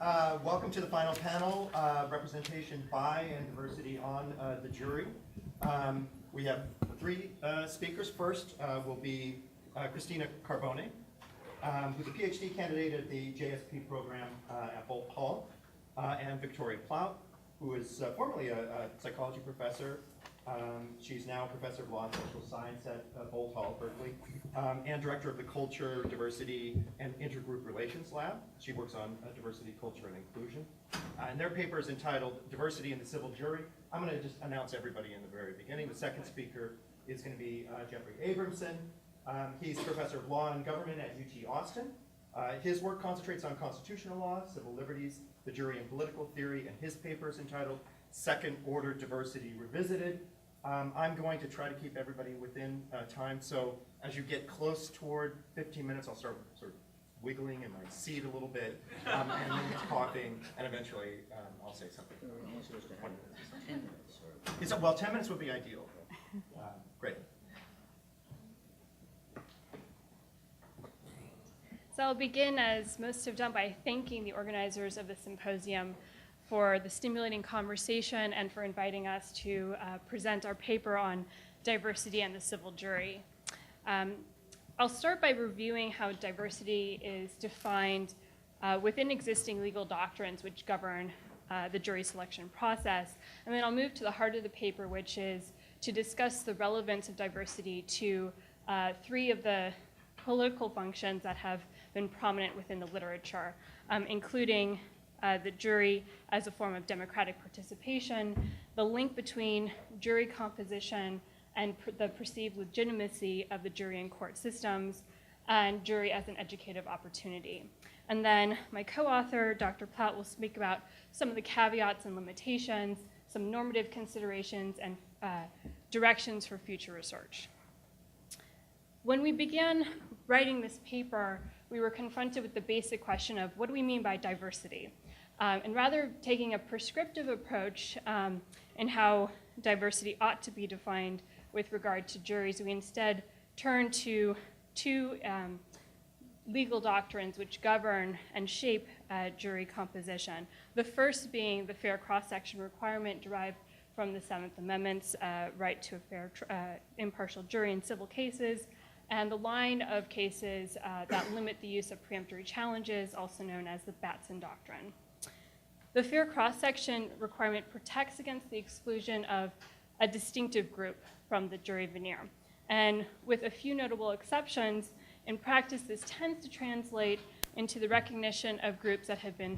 Welcome to the final panel, representation by and diversity on the jury. We have three speakers. First will be Christina Carbone, who's a PhD candidate at the JSP program at Boalt Hall, and Victoria Plout, who is formerly a psychology professor. She's now a professor of law and social science at Boalt Hall, Berkeley, and director of the Culture, Diversity, and Intergroup Relations Lab. She works on diversity, culture, and inclusion. And their paper is entitled Diversity in the Civil Jury. I'm going to just announce everybody in the very beginning. The second speaker is going to be Jeffrey Abramson. He's professor of law and government at UT Austin. His work concentrates on constitutional law, civil liberties, the jury and political theory, and his paper is entitled Second Order Diversity Revisited. I'm going to try to keep everybody within time, so as you get close toward 15 minutes, I'll start sort of wiggling in my seat a little bit, and then talking, and eventually I'll say something. We're supposed to have 10 minutes. Well, 10 minutes would be ideal. Great. So I'll begin, as most have done, by thanking the organizers of the symposium for the stimulating conversation and for inviting us to present our paper on diversity and the civil jury. I'll start by reviewing how diversity is defined within existing legal doctrines which govern the jury selection process. And then I'll move to the heart of the paper, which is to discuss the relevance of diversity to three of the political functions that have been prominent within the literature, including the jury as a form of democratic participation, the link between jury composition and the perceived legitimacy of the jury and court systems, and jury as an educative opportunity. And then my co-author, Dr. Plout, will speak about some of the caveats and limitations, some normative considerations, and directions for future research. When we began writing this paper, we were confronted with the basic question of what do we mean by diversity? And rather taking a prescriptive approach in how diversity ought to be defined with regard to juries, we instead turn to two legal doctrines which govern and shape jury composition. The first being the fair cross-section requirement derived from the Seventh Amendment's right to a fair impartial jury in civil cases, and the line of cases that limit the use of preemptory challenges, also known as the Batson Doctrine. The fair cross-section requirement protects against the exclusion of a distinctive group from the jury veneer. And with a few notable exceptions, in practice this tends to translate into the recognition of groups that have been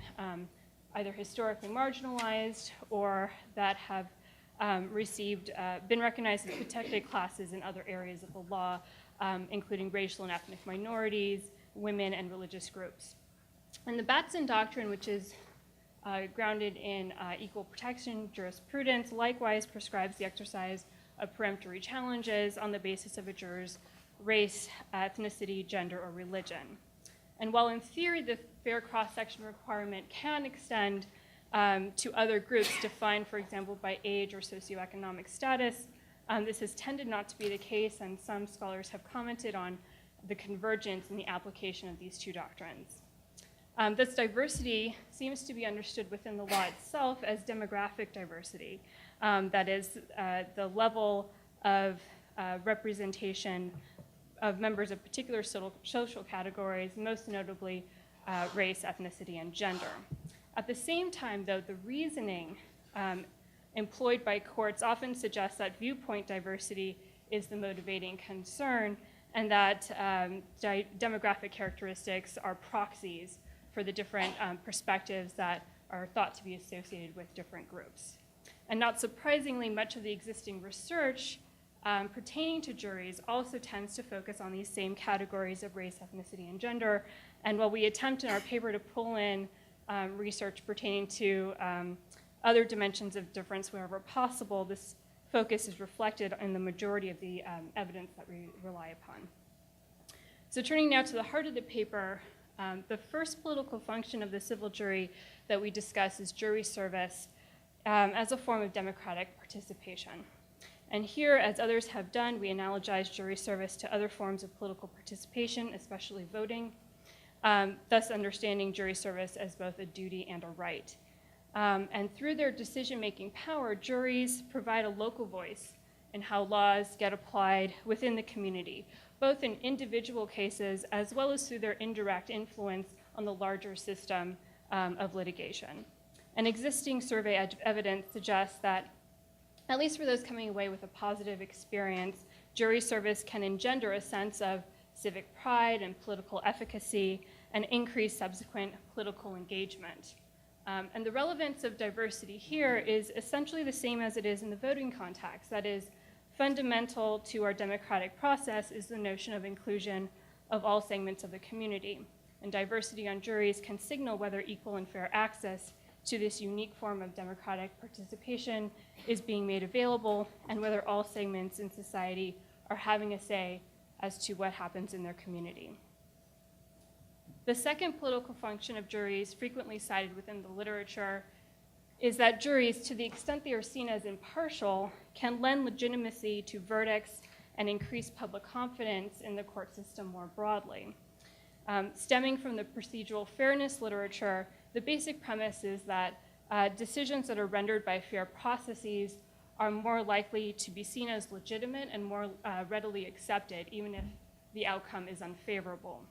either historically marginalized or that have been recognized as protected classes in other areas of the law, including racial and ethnic minorities, women, and religious groups. And the Batson Doctrine, which is grounded in equal protection jurisprudence, likewise prescribes the exercise of peremptory challenges on the basis of a juror's race, ethnicity, gender, or religion. And while in theory the fair cross-section requirement can extend to other groups defined, for example, by age or socioeconomic status, this has tended not to be the case, and some scholars have commented on the convergence in the application of these two doctrines. This diversity seems to be understood within the law itself as demographic diversity. That is, the level of representation of members of particular social categories, most notably race, ethnicity, and gender. At the same time, though, the reasoning employed by courts often suggests that viewpoint diversity is the motivating concern, and that demographic characteristics are proxies for the different perspectives that are thought to be associated with different groups. And not surprisingly, much of the existing research pertaining to juries also tends to focus on these same categories of race, ethnicity, and gender. And while we attempt in our paper to pull in research pertaining to other dimensions of difference wherever possible, this focus is reflected in the majority of the evidence that we rely upon. So turning now to the heart of the paper, the first political function of the civil jury that we discuss is jury service as a form of democratic participation. And here, as others have done, we analogize jury service to other forms of political participation, especially voting. thus understanding jury service as both a duty and a right. And through their decision-making power, juries provide a local voice in how laws get applied within the community, both in individual cases as well as through their indirect influence on the larger system of litigation. And existing survey evidence suggests that, at least for those coming away with a positive experience, jury service can engender a sense of civic pride and political efficacy and increase subsequent political engagement. And the relevance of diversity here is essentially the same as it is in the voting context. That is, fundamental to our democratic process is the notion of inclusion of all segments of the community. And diversity on juries can signal whether equal and fair access to this unique form of democratic participation is being made available and whether all segments in society are having a say as to what happens in their community. The second political function of juries, frequently cited within the literature, is that juries, to the extent they are seen as impartial, can lend legitimacy to verdicts and increase public confidence in the court system more broadly. Stemming from the procedural fairness literature, the basic premise is that decisions that are rendered by fair processes are more likely to be seen as legitimate and more readily accepted, even if the outcome is unfavorable.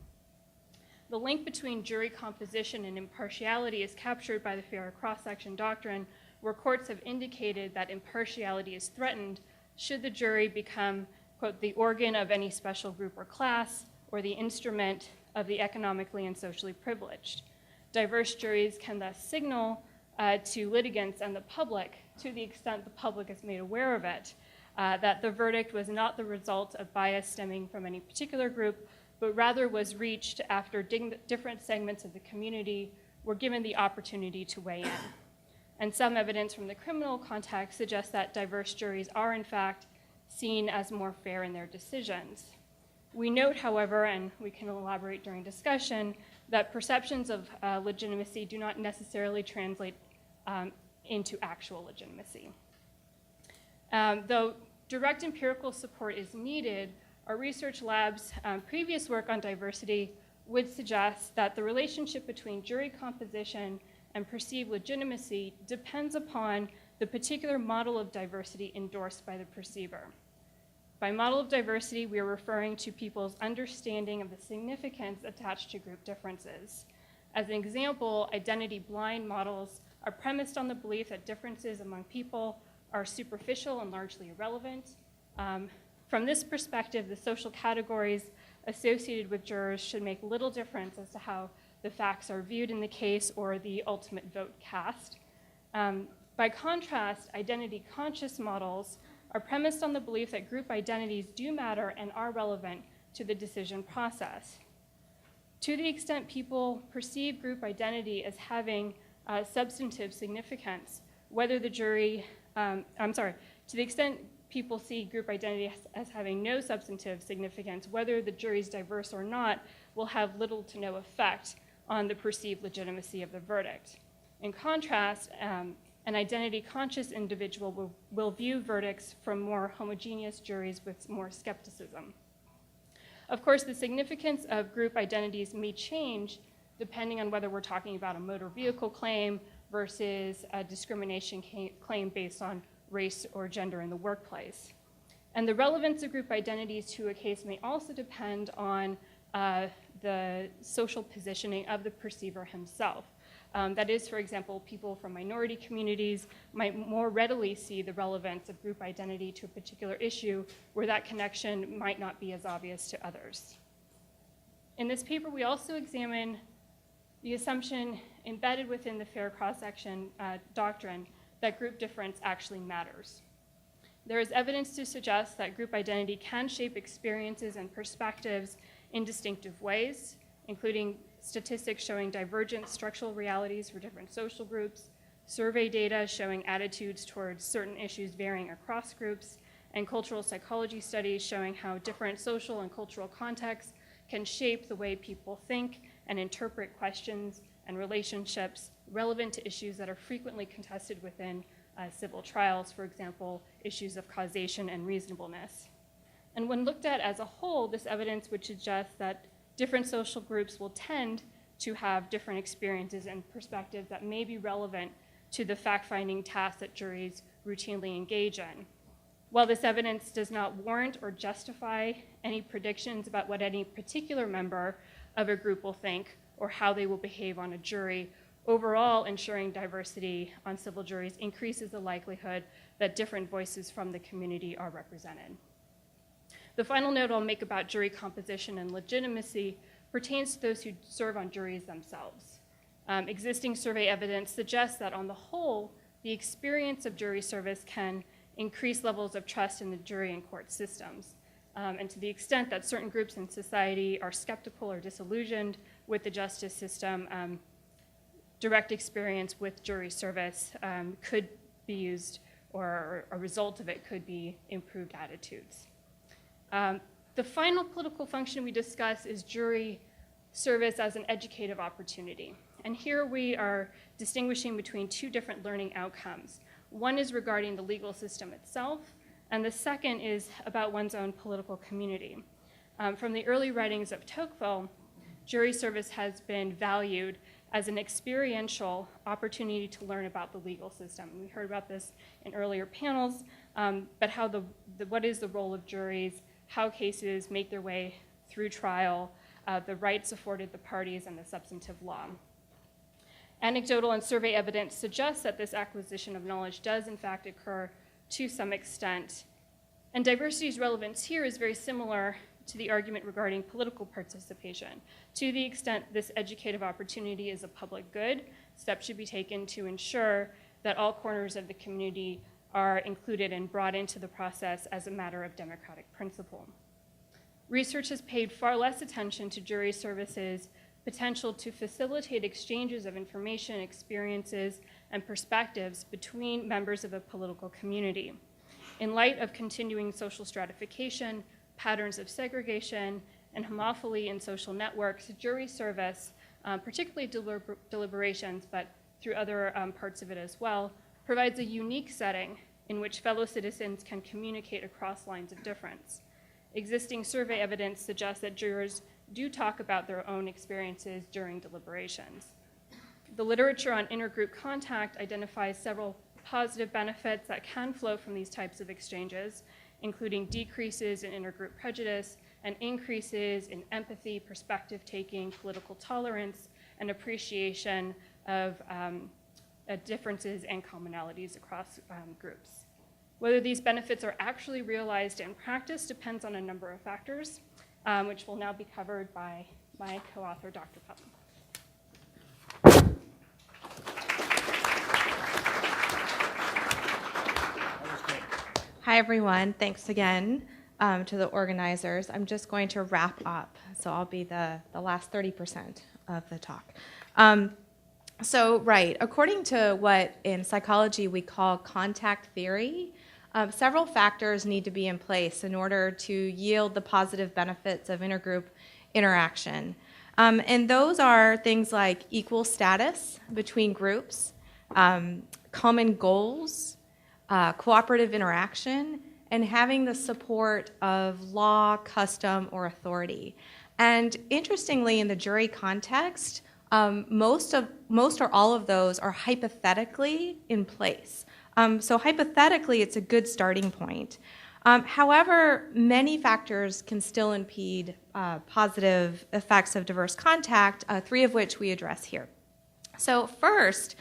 The link between jury composition and impartiality is captured by the fair cross-section doctrine, where courts have indicated that impartiality is threatened should the jury become, quote, the organ of any special group or class, or the instrument of the economically and socially privileged. Diverse juries can thus signal to litigants and the public, to the extent the public is made aware of it, that the verdict was not the result of bias stemming from any particular group, but rather was reached after different segments of the community were given the opportunity to weigh in. And some evidence from the criminal context suggests that diverse juries are, in fact, seen as more fair in their decisions. We note, however, and we can elaborate during discussion, that perceptions of legitimacy do not necessarily translate into actual legitimacy. Though direct empirical support is needed, our research lab's previous work on diversity would suggest that the relationship between jury composition and perceived legitimacy depends upon the particular model of diversity endorsed by the perceiver. By model of diversity, we are referring to people's understanding of the significance attached to group differences. As an example, identity-blind models are premised on the belief that differences among people are superficial and largely irrelevant. From this perspective, the social categories associated with jurors should make little difference as to how the facts are viewed in the case or the ultimate vote cast. By contrast, identity-conscious models are premised on the belief that group identities do matter and are relevant to the decision process. To the extent people perceive group identity as having substantive significance, whether the jury, to the extent people see group identity as having no substantive significance, whether the jury is diverse or not, will have little to no effect on the perceived legitimacy of the verdict. In contrast, an identity-conscious individual will view verdicts from more homogeneous juries with more skepticism. Of course, the significance of group identities may change depending on whether we're talking about a motor vehicle claim versus a discrimination claim based on race or gender in the workplace. And the relevance of group identities to a case may also depend on the social positioning of the perceiver himself. That is, for example, people from minority communities might more readily see the relevance of group identity to a particular issue where that connection might not be as obvious to others. In this paper, we also examine the assumption embedded within the fair cross-section doctrine that group difference actually matters. There is evidence to suggest that group identity can shape experiences and perspectives in distinctive ways, including statistics showing divergent structural realities for different social groups, survey data showing attitudes towards certain issues varying across groups, and cultural psychology studies showing how different social and cultural contexts can shape the way people think and interpret questions and relationships relevant to issues that are frequently contested within civil trials, for example, issues of causation and reasonableness. And when looked at as a whole, this evidence would suggest that different social groups will tend to have different experiences and perspectives that may be relevant to the fact-finding tasks that juries routinely engage in. While this evidence does not warrant or justify any predictions about what any particular member of a group will think or how they will behave on a jury, overall ensuring diversity on civil juries increases the likelihood that different voices from the community are represented. The final note I'll make about jury composition and legitimacy pertains to those who serve on juries themselves. Existing survey evidence suggests that on the whole, the experience of jury service can increase levels of trust in the jury and court systems. And to the extent that certain groups in society are skeptical or disillusioned with the justice system, direct experience with jury service could be used, or a result of it could be improved attitudes. The final political function we discuss is jury service as an educative opportunity. And here we are distinguishing between two different learning outcomes. One is regarding the legal system itself, and the second is about one's own political community. From the early writings of Tocqueville, jury service has been valued as an experiential opportunity to learn about the legal system. We heard about this in earlier panels, but how what is the role of juries, how cases make their way through trial, the rights afforded the parties, and the substantive law. Anecdotal and survey evidence suggests that this acquisition of knowledge does in fact occur to some extent. And diversity's relevance here is very similar to the argument regarding political participation. To the extent this educative opportunity is a public good, steps should be taken to ensure that all corners of the community are included and brought into the process as a matter of democratic principle. Research has paid far less attention to jury services' potential to facilitate exchanges of information, experiences, and perspectives between members of a political community. In light of continuing social stratification, patterns of segregation, and homophily in social networks, jury service, particularly deliberations, but through other parts of it as well, provides a unique setting in which fellow citizens can communicate across lines of difference. Existing survey evidence suggests that jurors do talk about their own experiences during deliberations. The literature on intergroup contact identifies several positive benefits that can flow from these types of exchanges, including decreases in intergroup prejudice and increases in empathy, perspective taking, political tolerance, and appreciation of differences and commonalities across groups. Whether these benefits are actually realized in practice depends on a number of factors, which will now be covered by my co-author, Dr. Putnam. Hi, everyone. Thanks again to the organizers. I'm just going to wrap up, so I'll be the last 30% of the talk. According to what in psychology we call contact theory, several factors need to be in place in order to yield the positive benefits of intergroup interaction. And those are things like equal status between groups, common goals, cooperative interaction, and having the support of law, custom, or authority. And interestingly, in the jury context, most or all of those are hypothetically in place. So hypothetically, it's a good starting point. However, many factors can still impede positive effects of diverse contact, three of which we address here. So first,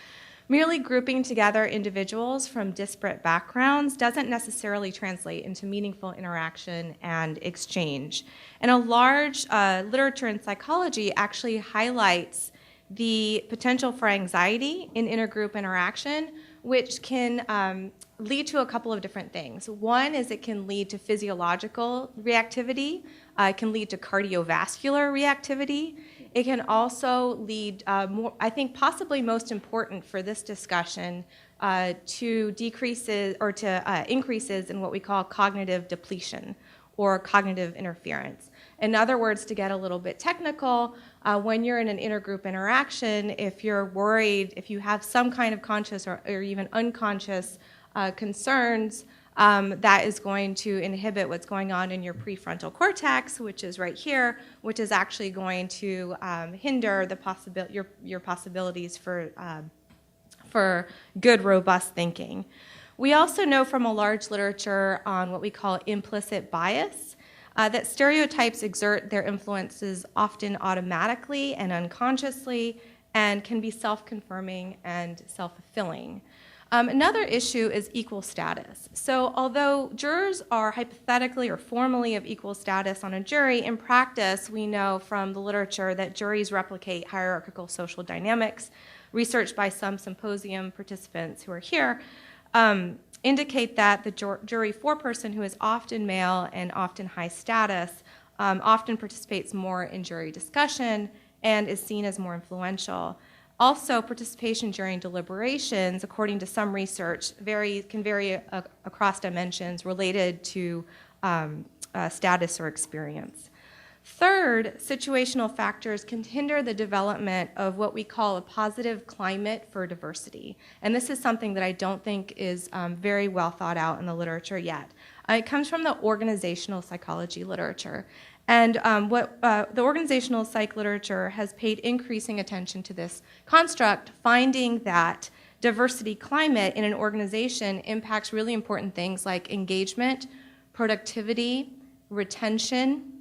merely grouping together individuals from disparate backgrounds doesn't necessarily translate into meaningful interaction and exchange. And a large literature in psychology actually highlights the potential for anxiety in intergroup interaction, which can lead to a couple of different things. One is it can lead to physiological reactivity. It can lead to cardiovascular reactivity. It can also lead, I think possibly most important for this discussion, to decreases or to increases in what we call cognitive depletion or cognitive interference. In other words, to get a little bit technical, when you're in an intergroup interaction, if you're worried, if you have some kind of conscious or even unconscious concerns That is going to inhibit what's going on in your prefrontal cortex, which is right here, which is actually going to hinder the your possibilities for good, robust thinking. We also know from a large literature on what we call implicit bias that stereotypes exert their influences often automatically and unconsciously and can be self-confirming and self-fulfilling. Another issue is equal status. So although jurors are hypothetically or formally of equal status on a jury, in practice we know from the literature that juries replicate hierarchical social dynamics. Research by some symposium participants who are here indicate that the jury foreperson, who is often male and often high status, often participates more in jury discussion and is seen as more influential. Also, participation during deliberations, according to some research, can vary across dimensions related to status or experience. Third, situational factors can hinder the development of what we call a positive climate for diversity. And this is something that I don't think is very well thought out in the literature yet. It comes from the organizational psychology literature. And what the organizational psych literature has paid increasing attention to this construct, finding that diversity climate in an organization impacts really important things like engagement, productivity, retention,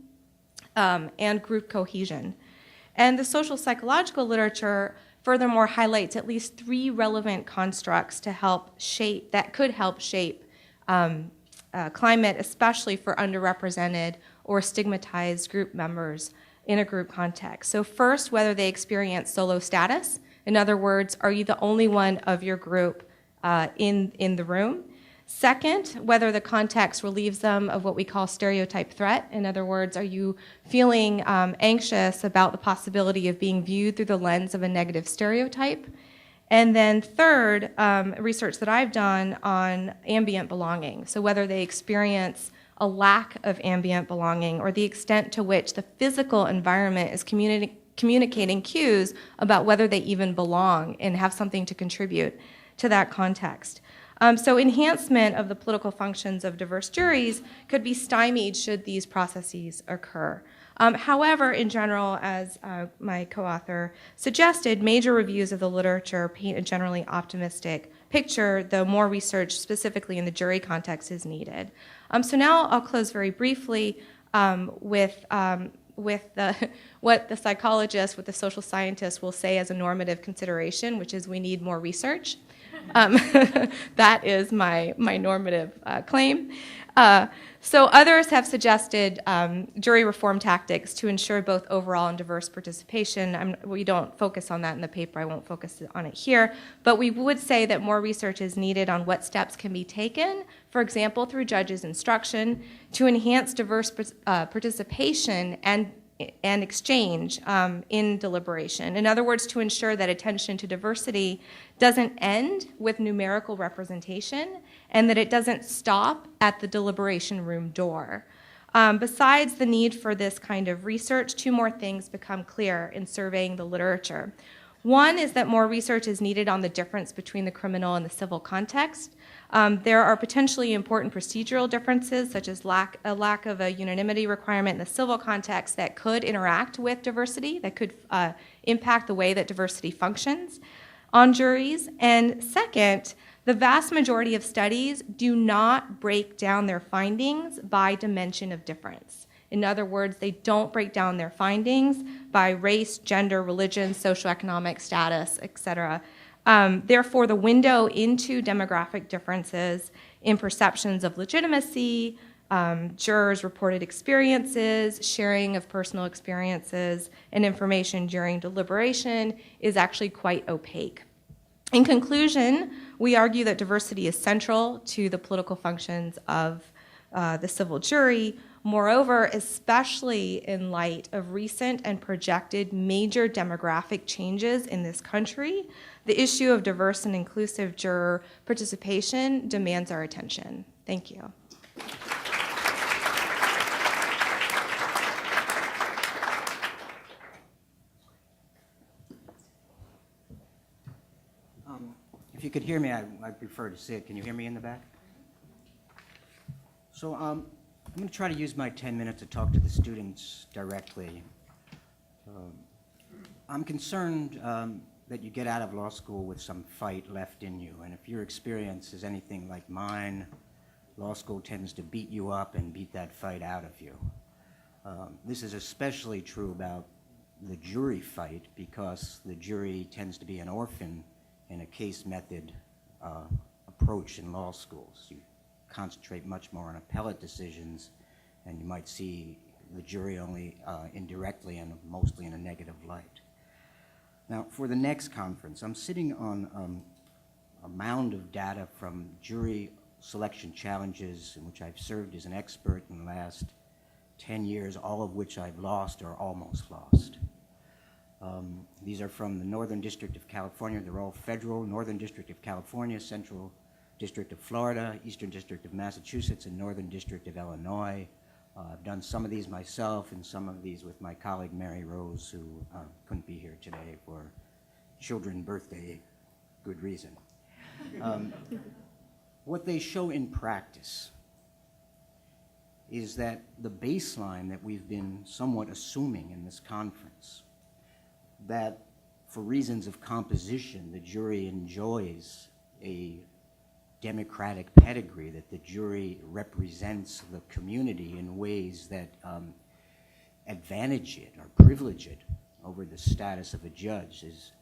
and group cohesion. And the social psychological literature furthermore highlights at least 3 relevant constructs that could help shape climate, especially for underrepresented or stigmatized group members in a group context. So first, whether they experience solo status. In other words, are you the only one of your group in the room? Second, whether the context relieves them of what we call stereotype threat. In other words, are you feeling anxious about the possibility of being viewed through the lens of a negative stereotype? And then third, research that I've done on ambient belonging. So whether they experience a lack of ambient belonging or the extent to which the physical environment is communicating cues about whether they even belong and have something to contribute to that context. So enhancement of the political functions of diverse juries could be stymied should these processes occur. However, in general, as my co-author suggested, major reviews of the literature paint a generally optimistic picture, though more research specifically in the jury context is needed. So now I'll close very briefly with what the psychologists, what the social scientists will say as a normative consideration, which is we need more research. That is my normative claim. So others have suggested jury reform tactics to ensure both overall and diverse participation. We don't focus on that in the paper. I won't focus on it here. But we would say that more research is needed on what steps can be taken, for example, through judges' instruction, to enhance diverse participation and exchange in deliberation. In other words, to ensure that attention to diversity doesn't end with numerical representation and that it doesn't stop at the deliberation room door. Besides the need for this kind of research, 2 more things become clear in surveying the literature. One is that more research is needed on the difference between the criminal and the civil context. There are potentially important procedural differences, such as a lack of a unanimity requirement in the civil context that could interact with diversity, that could impact the way that diversity functions on juries. And second, the vast majority of studies do not break down their findings by dimension of difference. In other words, they don't break down their findings by race, gender, religion, socioeconomic status, etc. Therefore, the window into demographic differences in perceptions of legitimacy, jurors' reported experiences, sharing of personal experiences, and information during deliberation is actually quite opaque. In conclusion, we argue that diversity is central to the political functions of the civil jury. Moreover, especially in light of recent and projected major demographic changes in this country, the issue of diverse and inclusive juror participation demands our attention. Thank you. If you could hear me, I'd prefer to sit. Can you hear me in the back? So I'm going to try to use my 10 minutes to talk to the students directly. I'm concerned that you get out of law school with some fight left in you, and if your experience is anything like mine, law school tends to beat you up and beat that fight out of you. This is especially true about the jury fight because the jury tends to be an orphan in a case method approach in law schools. You concentrate much more on appellate decisions, and you might see the jury only indirectly and mostly in a negative light. Now, for the next conference, I'm sitting on a mound of data from jury selection challenges in which I've served as an expert in the last 10 years, all of which I've lost or almost lost. These are from the Northern District of California. They're all federal: Northern District of California, Central District of Florida, Eastern District of Massachusetts, and Northern District of Illinois. I've done some of these myself and some of these with my colleague Mary Rose, who couldn't be here today for children's birthday, good reason. What they show in practice is that the baseline that we've been somewhat assuming in this conference, that for reasons of composition, the jury enjoys a democratic pedigree, that the jury represents the community in ways that advantage it or privilege it over the status of a judge, is,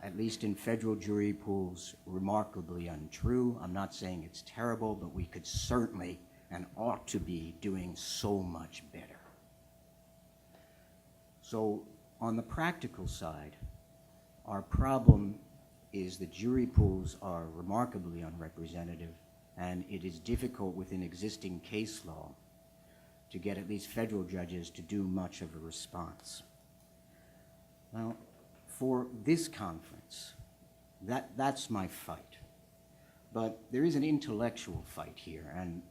at least in federal jury pools, remarkably untrue. I'm not saying it's terrible, but we could certainly and ought to be doing so much better. So on the practical side, our problem is the jury pools are remarkably unrepresentative, and it is difficult within existing case law to get at least federal judges to do much of a response. Now, for this conference, that's my fight. But there is an intellectual fight here, and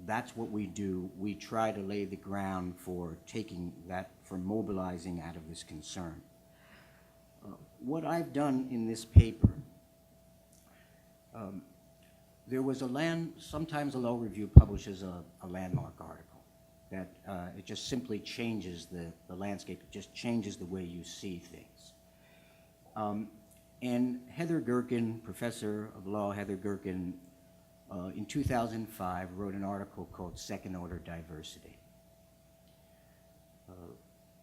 that's what we do. We try to lay the ground for taking that, for mobilizing out of this concern. What I've done in this paper, there was sometimes a law review publishes a landmark article that it just simply changes the landscape, it just changes the way you see things. And Heather Gerken, professor of law, Heather Gerken, in 2005 wrote an article called Second Order Diversity.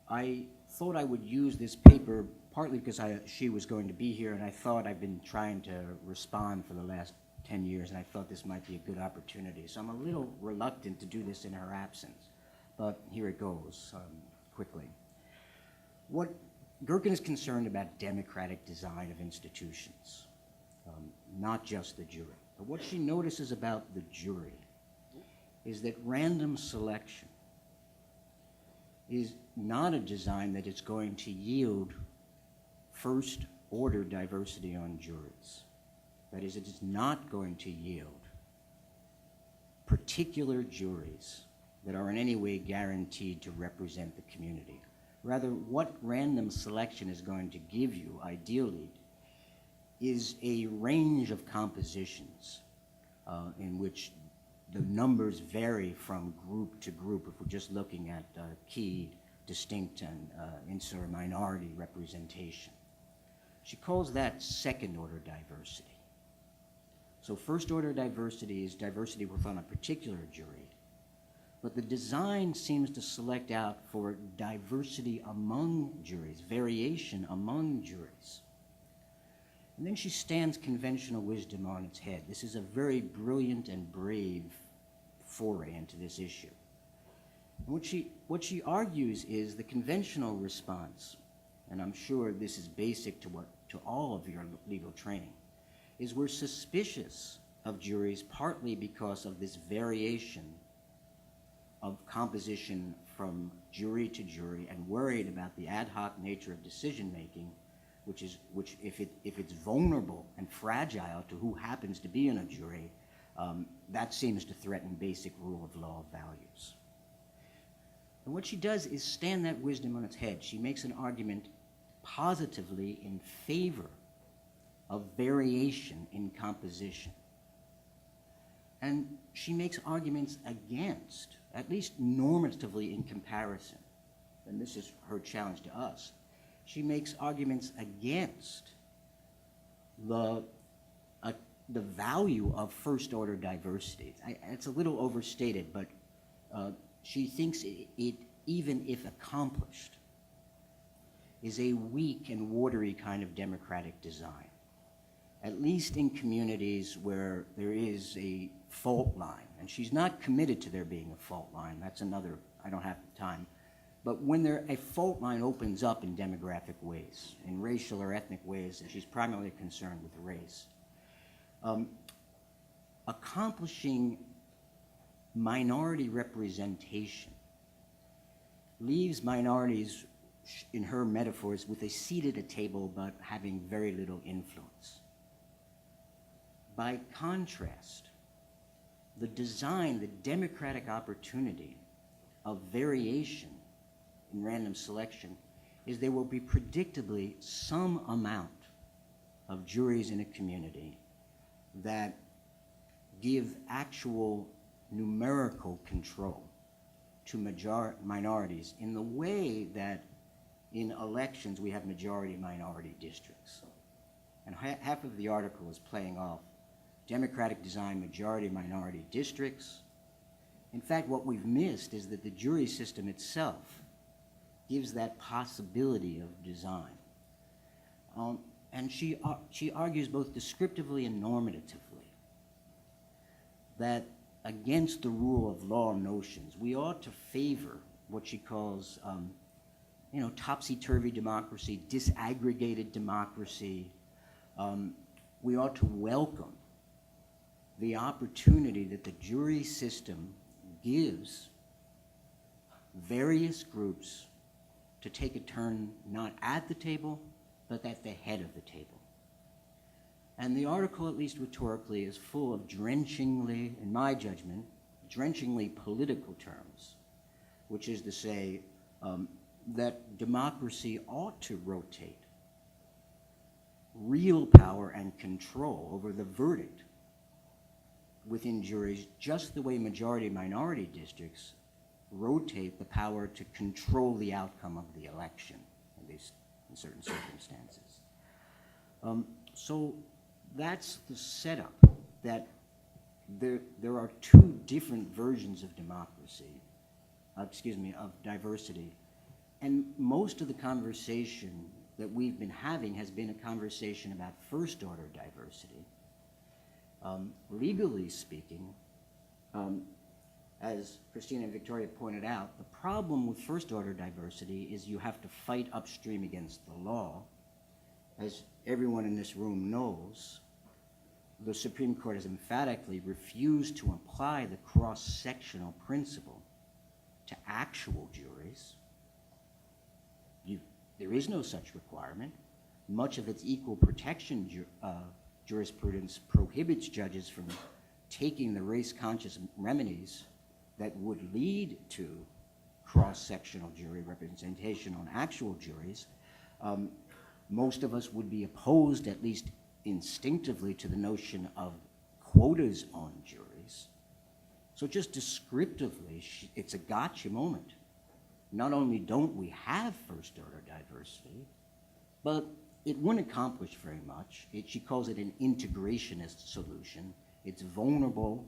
I thought I would use this paper partly because she was going to be here, and I thought I've been trying to respond for the last 10 years, and I thought this might be a good opportunity. So I'm a little reluctant to do this in her absence, but here it goes quickly. What Gerken is concerned about democratic design of institutions, not just the jury. But what she notices about the jury is that random selection is not a design that is going to yield first-order diversity on juries. That is, it is not going to yield particular juries that are in any way guaranteed to represent the community. Rather, what random selection is going to give you, ideally, is a range of compositions in which the numbers vary from group to group if we're just looking at key, distinct, and insular minority representation. She calls that second-order diversity. So first-order diversity is diversity within a particular jury, but the design seems to select out for diversity among juries, variation among juries. And then she stands conventional wisdom on its head. This is a very brilliant and brave foray into this issue. And what she argues is the conventional response, and I'm sure this is basic to all of your legal training, is we're suspicious of juries partly because of this variation of composition from jury to jury, and worried about the ad hoc nature of decision making, which if it's vulnerable and fragile to who happens to be in a jury, that seems to threaten basic rule of law values. And what she does is stand that wisdom on its head. She makes an argument positively in favor of variation in composition. And she makes arguments against, at least normatively in comparison, and this is her challenge to us, she makes arguments against the value of first-order diversity. It's a little overstated, but she thinks it, even if accomplished, is a weak and watery kind of democratic design, at least in communities where there is a fault line. And she's not committed to there being a fault line. That's another, I don't have the time. But when a fault line opens up in demographic ways, in racial or ethnic ways, and she's primarily concerned with race, accomplishing minority representation leaves minorities, in her metaphors, with a seat at a table but having very little influence. By contrast, the design, the democratic opportunity of variation in random selection is there will be predictably some amount of juries in a community that give actual numerical control to minorities in the way that in elections we have majority-minority districts. And half of the article is playing off democratic design, majority-minority districts. In fact, what we've missed is that the jury system itself gives that possibility of design. And she argues both descriptively and normatively that against the rule of law notions, we ought to favor what she calls topsy-turvy democracy, disaggregated democracy. We ought to welcome the opportunity that the jury system gives various groups to take a turn not at the table, but at the head of the table. And the article, at least rhetorically, is full of drenchingly, in my judgment, drenchingly political terms, which is to say that democracy ought to rotate real power and control over the verdict within juries, just the way majority-minority districts rotate the power to control the outcome of the election, at least in certain circumstances. So that's the setup, that there are two different versions of democracy, of diversity. And most of the conversation that we've been having has been a conversation about first-order diversity. Legally speaking, as Christina and Victoria pointed out, the problem with first-order diversity is you have to fight upstream against the law. As everyone in this room knows, the Supreme Court has emphatically refused to apply the cross-sectional principle to actual juries. There is no such requirement. Much of its equal protection jurisprudence prohibits judges from taking the race-conscious remedies that would lead to cross-sectional jury representation on actual juries. Most of us would be opposed, at least instinctively, to the notion of quotas on juries. So just descriptively, it's a gotcha moment. Not only don't we have first-order diversity, but it wouldn't accomplish very much. She calls it an integrationist solution. It's vulnerable.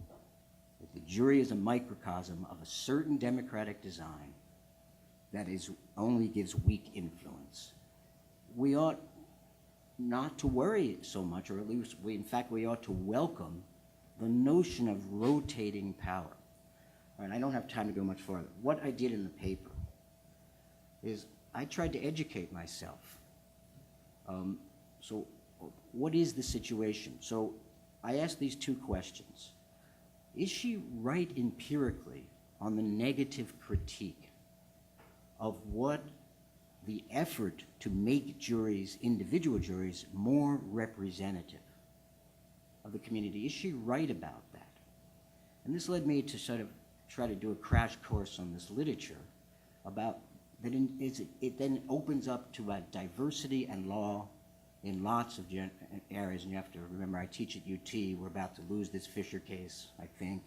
The jury is a microcosm of a certain democratic design that only gives weak influence. We ought not to worry so much, or at least we ought to welcome the notion of rotating power. All right, I don't have time to go much farther. What I did in the paper is I tried to educate myself. So what is the situation? So I asked these two questions. Is she right empirically on the negative critique of what the effort to make juries, individual juries, more representative of the community? Is she right about that? And this led me to sort of try to do a crash course on this literature about that. It then opens up to diversity and law in lots of areas, and you have to remember I teach at UT, we're about to lose this Fisher case, I think.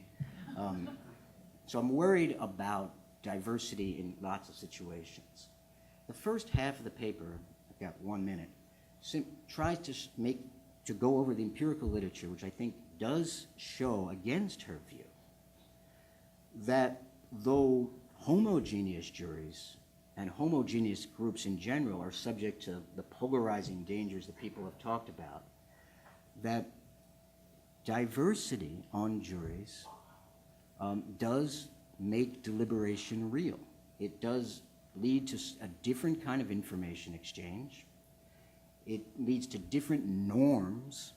So I'm worried about diversity in lots of situations. The first half of the paper, I've got 1 minute, tries to go over the empirical literature, which I think does show, against her view, that though homogeneous juries and homogeneous groups in general are subject to the polarizing dangers that people have talked about, that diversity on juries does make deliberation real. It does lead to a different kind of information exchange. It leads to different norms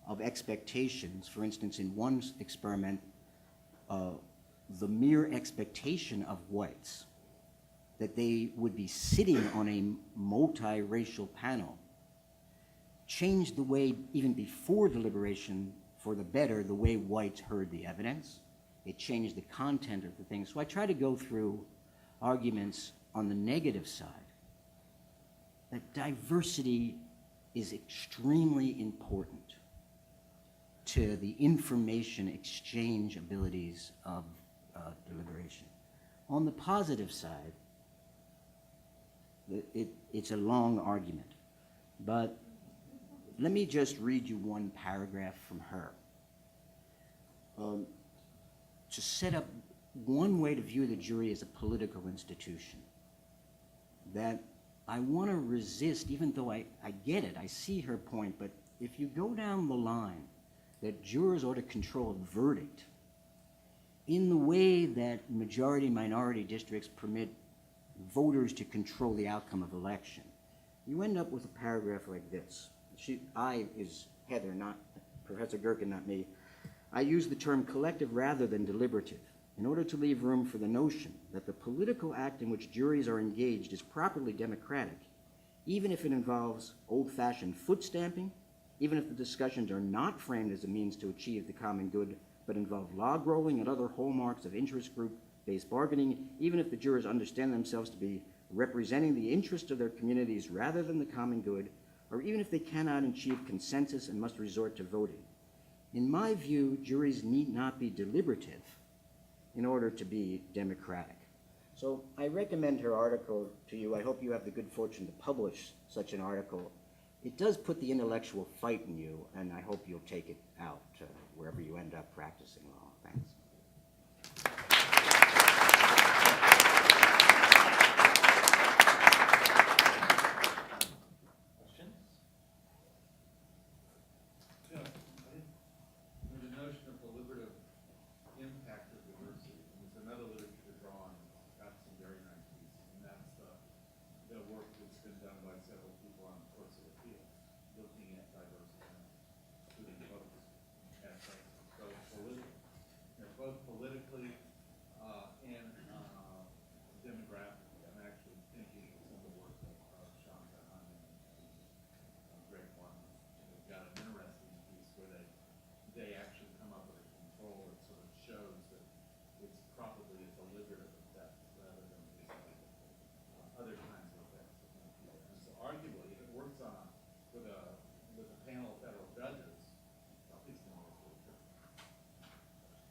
of expectations. For instance, in one experiment, the mere expectation of whites that they would be sitting on a multiracial panel changed the way, even before deliberation, for the better, the way whites heard the evidence. It changed the content of the thing. So I try to go through arguments on the negative side, that diversity is extremely important to the information exchange abilities of deliberation. On the positive side, it's a long argument, but let me just read you one paragraph from her to set up one way to view the jury as a political institution that I want to resist, even though I get it, I see her point, but if you go down the line that jurors ought to control a verdict in the way that majority-minority districts permit voters to control the outcome of election, you end up with a paragraph like this. I is Heather, not Professor Gerken, not me. I use the term collective rather than deliberative in order to leave room for the notion that the political act in which juries are engaged is properly democratic, even if it involves old-fashioned foot stamping, even if the discussions are not framed as a means to achieve the common good, but involve log rolling and other hallmarks of interest group-based bargaining, even if the jurors understand themselves to be representing the interest of their communities rather than the common good, or even if they cannot achieve consensus and must resort to voting. In my view, juries need not be deliberative in order to be democratic. So I recommend her article to you. I hope you have the good fortune to publish such an article. It does put the intellectual fight in you, and I hope you'll take it out wherever you end up practicing law. Thanks. Questions? Yeah, the notion of deliberative impact of diversity, and there's another literature drawn, got some very nice pieces, and that's the work that's been done by several people on courts of appeal, looking at diversity, including folks at both politically and demographically. I'm actually thinking of some of the work of Shanta Hyman and Greg Warman. They've got an interesting piece where they actually come up with a control that sort of shows that it's probably a deliberative effect rather than other kinds of effects. And so arguably, if it works with a panel of federal judges, it's going to work really good.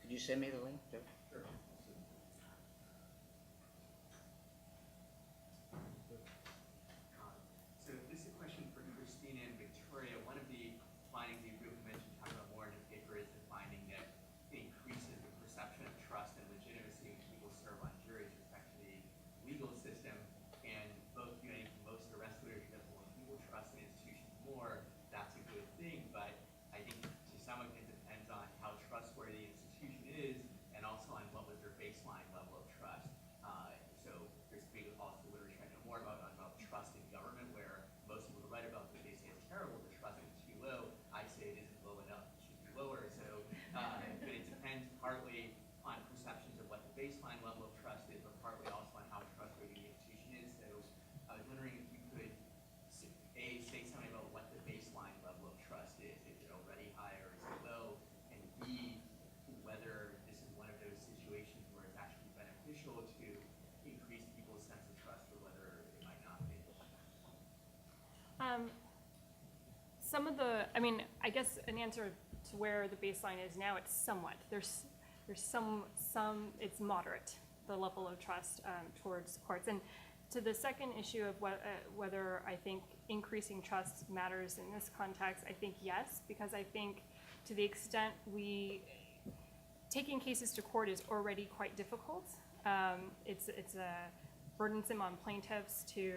Could you send me the link, Jeff? Sure. So this is a question for Christina and Victoria. One of the findings you mentioned, talking about more in the paper, is the finding that it increases the perception of trust and legitimacy when people serve on juries with respect to the legal system. And both you and most of the rest of the literature, when people trust an institution more, that's a good thing. But I think to some extent it depends on how trustworthy the institution is, and also on what was their baseline level of trust. So there's big also literature I know more about trust in government, where most people write about that they say it's terrible, the trust is too low. I say it isn't low enough, it should be lower. So, but it depends partly on perceptions of what the baseline level of trust is, but partly also on how trustworthy the institution is. So I was wondering if you could, A, say something about what the baseline level of trust is. Is it already high or is it low? And B, whether this is one of those situations where it's actually beneficial to increase people's sense of trust or whether it might not be. some of the, I mean, I guess an answer to where the baseline is now, it's somewhat. There's some, it's moderate, the level of trust towards courts. And to the second issue of whether I think increasing trust matters in this context, I think yes, because I think to the extent taking cases to court is already quite difficult. It's burdensome on plaintiffs to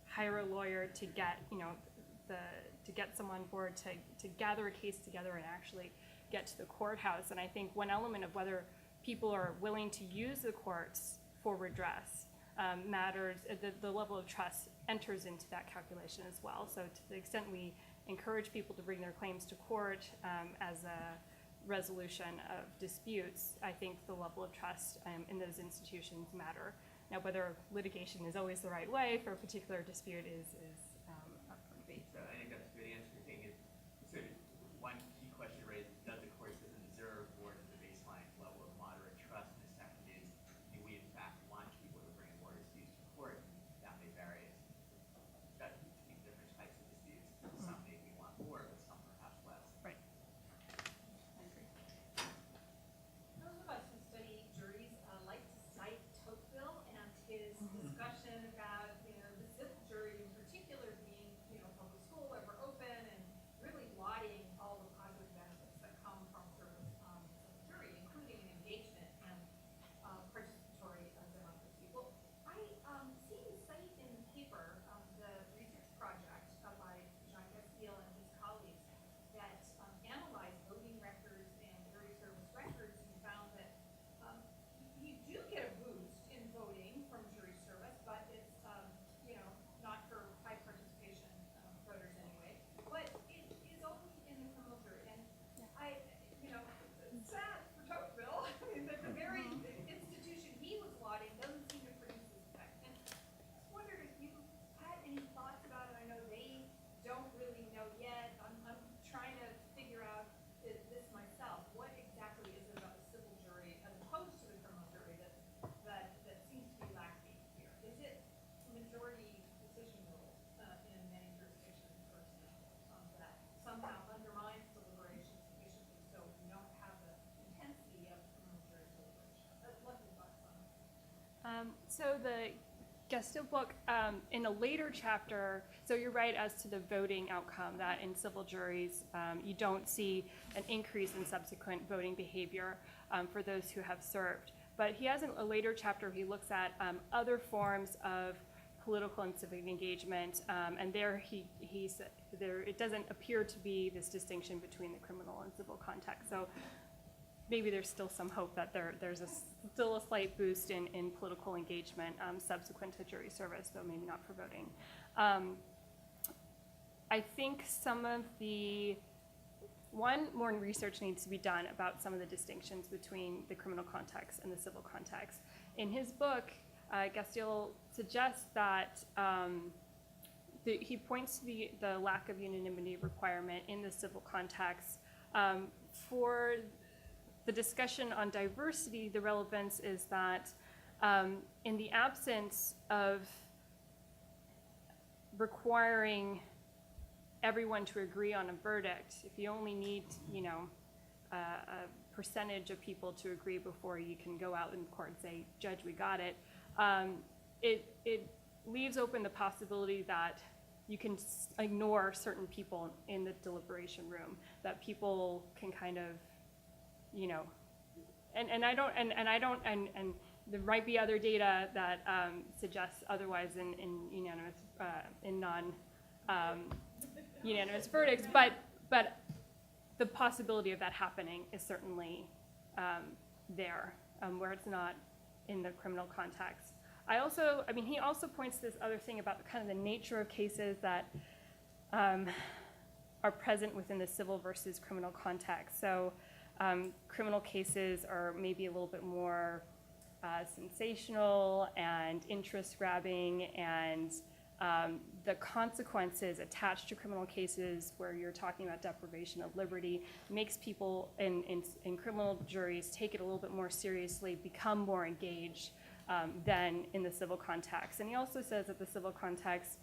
hire a lawyer to get, to get someone forward to gather a case together and actually get to the courthouse. And I think one element of whether people are willing to use the courts for redress matters. The level of trust enters into that calculation as well. So to the extent we encourage people to bring their claims to court as a resolution of disputes, I think the level of trust in those institutions matter. Now, whether litigation is always the right way for a particular dispute is up for debate. So I think that's a good answer. I think sort of one key question raised, does the court system deserve more than the baseline level of moderate trust? And the second is, do we in fact want people to bring more disputes to court? That may vary between different types of disputes. Some maybe want more, but some perhaps less. Right. I agree. Those of us who study juries like to cite Tocqueville and his discussion about, the civil jury in particular being, public school, ever open, and really lauding all the positive benefits that come from service on the civil jury, including engagement and participatory democracy. Well, I see you cite in the paper the research project by Jean Castile and his colleagues that analyzed voting records and jury service records and found that you do get a boost in voting from jury service, but it's not for high participation voters anyway. But it is only in the criminal jury, and it's sad for Tocqueville. I mean, that the very institution he was lauding doesn't seem to produce this effect. And I just wondered if you had any thoughts about it. I know they don't really know yet. I'm trying to figure out this myself. What exactly is it about the civil jury as opposed to the criminal jury that seems to be lacking here? Is it majority decision rule in many jurisdictions, for example, that somehow undermines deliberation sufficiently so we don't have the intensity of criminal jury deliberation? I'd love your thoughts on it. So the Gestalt book, in a later chapter, so you're right as to the voting outcome, that in civil juries, you don't see an increase in subsequent voting behavior for those who have served. But he has a later chapter, he looks at other forms of political and civic engagement, and there he said it doesn't appear to be this distinction between the criminal and civil context. So maybe there's still some hope that there's still a slight boost in political engagement subsequent to jury service, though maybe not for voting. I think more research needs to be done about some of the distinctions between the criminal context and the civil context. In his book, Gestalt suggests that he points to the lack of unanimity requirement in the civil context. For the discussion on diversity, the relevance is that in the absence of requiring everyone to agree on a verdict, if you only need, a percentage of people to agree before you can go out in court and say, "Judge, we got it," it leaves open the possibility that you can ignore certain people in the deliberation room, that people can kind of, and there might be other data that suggests otherwise in unanimous, in non-unanimous verdicts, but the possibility of that happening is certainly there, where it's not in the criminal context. He also points to this other thing about the nature of cases that are present within the civil versus criminal context. So criminal cases are maybe a little bit more sensational and interest-grabbing, and the consequences attached to criminal cases where you're talking about deprivation of liberty makes people in criminal juries take it a little bit more seriously, become more engaged than in the civil context. And he also says that the civil context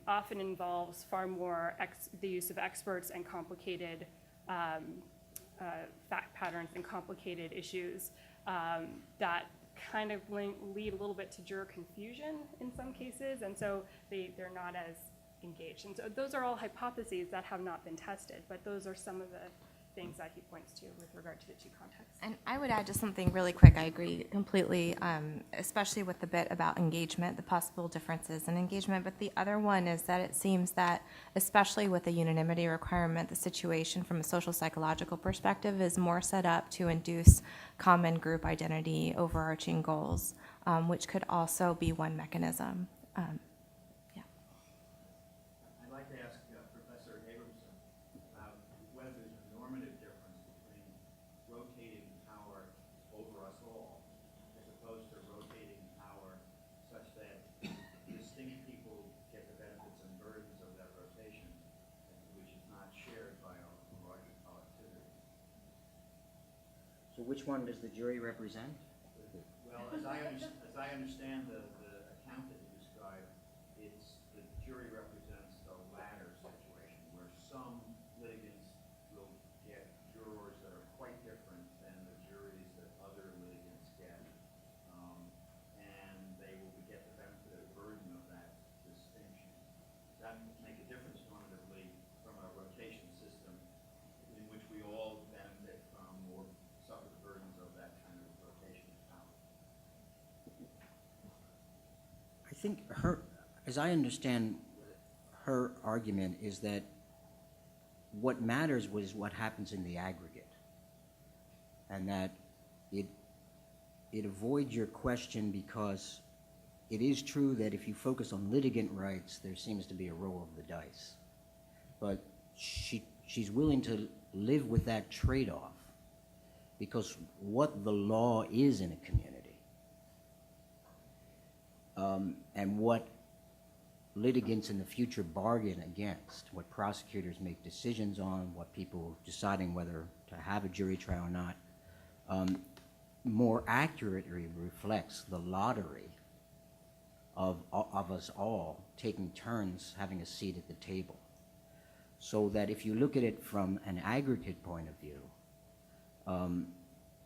often involves far more the use of experts and complicated fact patterns and complicated issues that kind of lead a little bit to juror confusion in some cases, and so they're not as engaged. And so those are all hypotheses that have not been tested, but those are some of the things that he points to with regard to the two contexts. And I would add just something really quick. I agree completely, especially with the bit about engagement, the possible differences in engagement. But the other one is that it seems that, especially with the unanimity requirement, the situation from a social psychological perspective is more set up to induce common group identity, overarching goals, which could also be one mechanism. Yeah. I'd like to ask Professor Abramson about whether there's a normative difference between rotating power over us all as opposed to rotating power such that distinct people get the benefits and burdens of that rotation, which is not shared by a larger collectivity. So which one does the jury represent? Well, as I understand the account that you described, it's the jury represents the latter situation, where some litigants will get jurors that are quite different than the juries that other litigants get, and they will get the benefit of the burden of that distinction. Does that make a difference normatively from a rotation system in which we all benefit from or suffer the burdens of that kind of rotation of power? I think as I understand her argument, is that what matters was what happens in the aggregate, and that it avoids your question because it is true that if you focus on litigant rights, there seems to be a roll of the dice. But she's willing to live with that trade-off because what the law is in a community and what litigants in the future bargain against, what prosecutors make decisions on, what people deciding whether to have a jury trial or not, more accurately reflects the lottery of us all taking turns having a seat at the table. So that if you look at it from an aggregate point of view,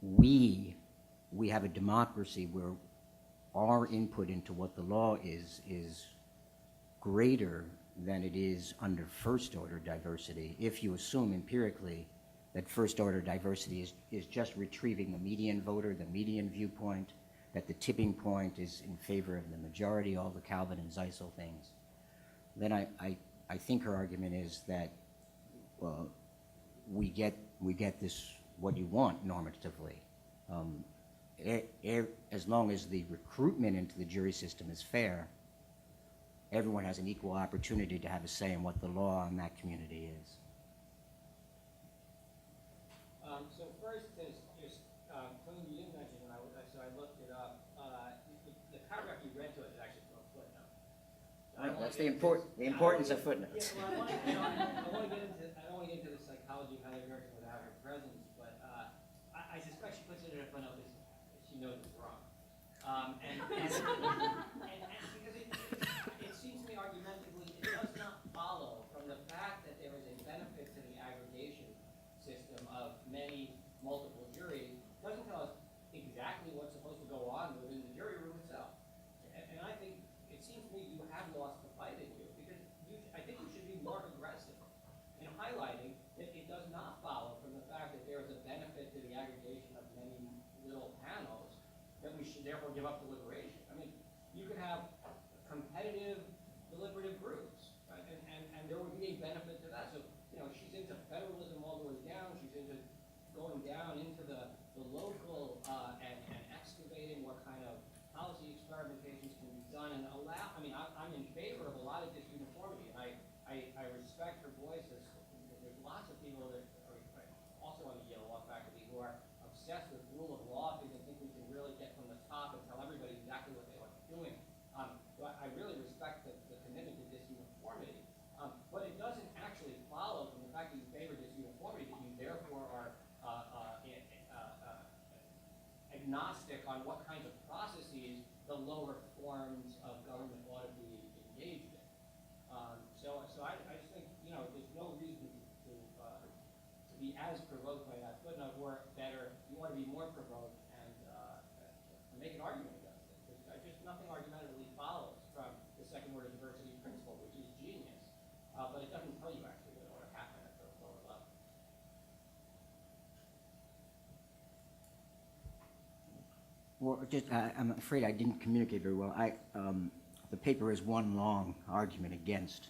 we have a democracy where our input into what the law is greater than it is under first-order diversity, if you assume empirically that first-order diversity is just retrieving the median voter, the median viewpoint, that the tipping point is in favor of the majority, all the Calvin and Zeisel things, then I think her argument is that we get this, what you want normatively. As long as the recruitment into the jury system is fair, everyone has an equal opportunity to have a say in what the law in that community is. So first, there's something you didn't mention, so I looked it up. The paragraph you read to us is actually from a footnote. That's the importance of footnotes. Yeah, well, I don't want to get into the psychology of how they work without her presence, but I suspect she puts it in a footnote because she knows it's wrong. And because it seems to me argumentatively, it does not follow from the fact that there is a benefit to the aggregation system of many multiple juries. It doesn't tell us exactly what's supposed to go on within the jury room itself. And I think it seems to me you have lost the fight in you because I think you should be more aggressive in highlighting that it does not follow from the fact that there is a benefit to the aggregation of many little panels that we should therefore give up deliberation. I mean, you could have competitive deliberative groups, right? And there would be a benefit to that. So, she's into federalism all the way down. She's into going down into the local and excavating what kind of policy experimentations can be done and allow. I mean, I'm in favor of a lot of this uniformity, and I respect her voice. There's lots of people that are also on the Yale Law faculty who are obsessed with rule of law because they think we can really get from the top and tell everybody exactly what they ought to be doing. So I really respect the commitment to this uniformity. But it doesn't actually follow from the fact that you favor this uniformity that you therefore are agnostic on what kinds of processes the lower forms of government ought to be engaged in. provoked by that footnote, or better, you want to be more provoked and make an argument against it. Because just nothing argumentatively follows from the second order diversity principle, which is genius, but it doesn't tell you actually what ought to happen at the lower level. Well, I'm afraid I didn't communicate very well. The paper is one long argument against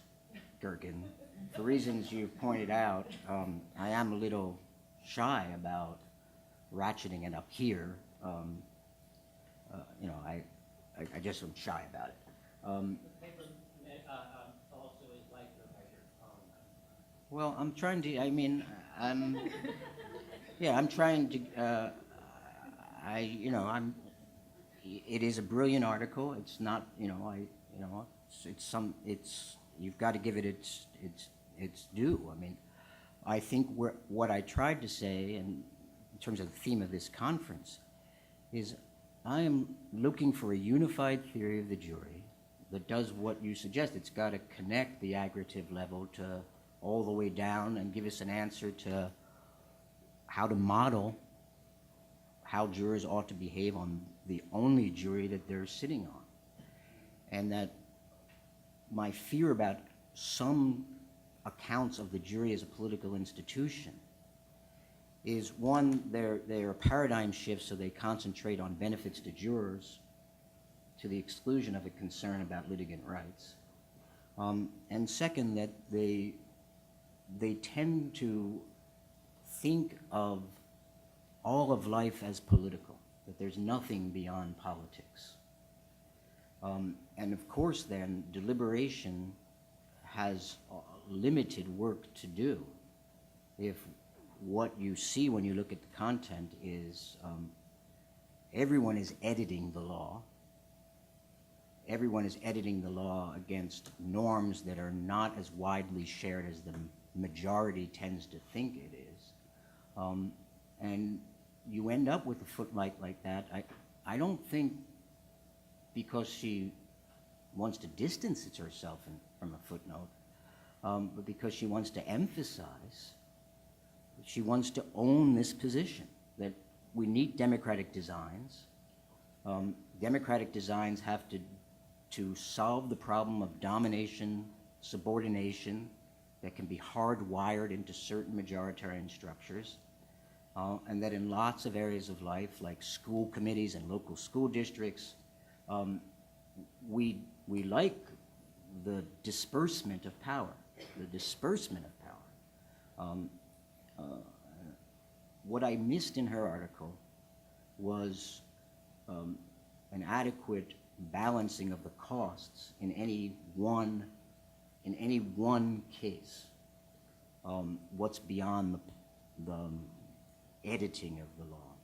Gergen. For reasons you pointed out, I am a little shy about ratcheting it up here. I just am shy about it. The paper also is lighter measured tone. Well, I'm trying to. I mean, I'm trying to. It is a brilliant article. It's not. It's. You've got to give it its due. I mean, I think what I tried to say, in terms of the theme of this conference, is I am looking for a unified theory of the jury that does what you suggest. It's got to connect the aggregative level to all the way down and give us an answer to how to model how jurors ought to behave on the only jury that they're sitting on. And that my fear about some accounts of the jury as a political institution is, one, they're paradigm shifts, so they concentrate on benefits to jurors to the exclusion of a concern about litigant rights. And second, that they tend to think of all of life as political, that there's nothing beyond politics. And of course, then, deliberation has limited work to do if what you see when you look at the content is everyone is editing the law. Everyone is editing the law against norms that are not as widely shared as the majority tends to think it is. And you end up with a footnote like that. I don't think because she wants to distance herself from a footnote, but because she wants to emphasize, she wants to own this position that we need democratic designs. Democratic designs have to solve the problem of domination, subordination that can be hardwired into certain majoritarian structures. And that in lots of areas of life, like school committees and local school districts, we like the disbursement of power, What I missed in her article was an adequate balancing of the costs in any one case. What's beyond the editing of the law.